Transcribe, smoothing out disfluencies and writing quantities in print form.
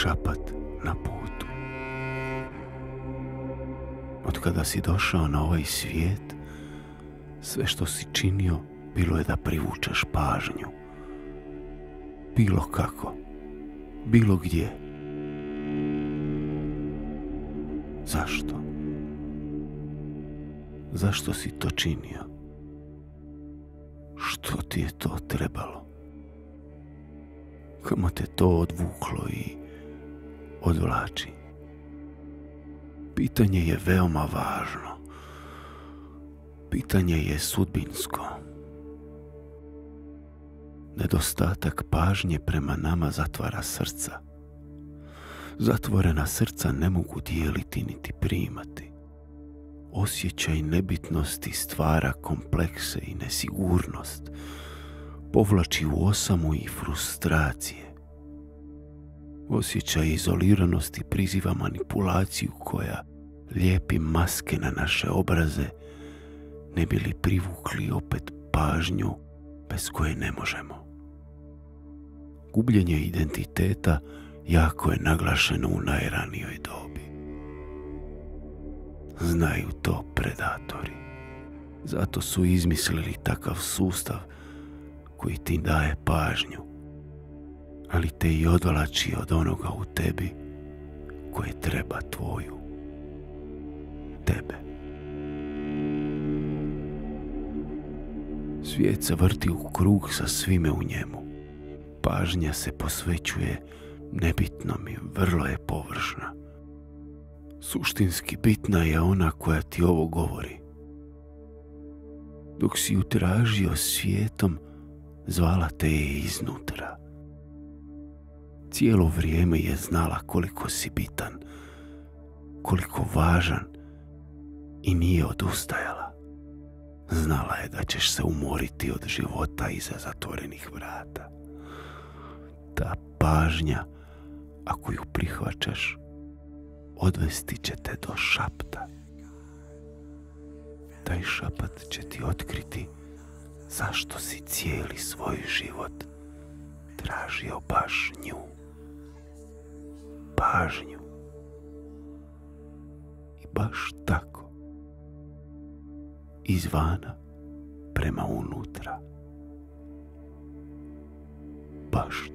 šapat na putu. Od kada si došao na ovaj svijet, sve što si činio bilo je da privučeš pažnju. Bilo kako, bilo gdje. Zašto? Zašto si to činio? Što ti je to trebalo? Kamo te to odvuklo i odvlači? Pitanje je veoma važno. Pitanje je sudbinsko. Nedostatak pažnje prema nama zatvara srca. Zatvorena srca ne mogu dijeliti niti primati. Osjećaj nebitnosti stvara komplekse i nesigurnost. Povlači u osamu i frustracije. Osjećaj izoliranosti priziva manipulaciju koja lijepi maske na naše obraze ne bi li privukli opet pažnju bez koje ne možemo. Gubljenje identiteta jako je naglašeno u najranijoj dobi. Znaju to predatori. Zato su izmislili takav sustav koji ti daje pažnju, ali te i odvlači od onoga u tebi koje treba tvoju. Tebe. Svijet se vrti u krug sa svime u njemu. Pažnja se posvećuje nebitnom i vrlo je površna. Suštinski bitna je ona koja ti ovo govori. Dok si ju tražio svijetom, zvala te je iznutra. Cijelo vrijeme je znala koliko si bitan, koliko važan i nije odustajala. Znala je da ćeš se umoriti od života iza zatvorenih vrata. Ta pažnja, ako ju prihvaćaš, odvesti će te do šapta. Taj šapat će ti otkriti zašto si cijeli svoj život tražio baš nju. Pažnju. I baš tako. Izvana prema unutra. Baš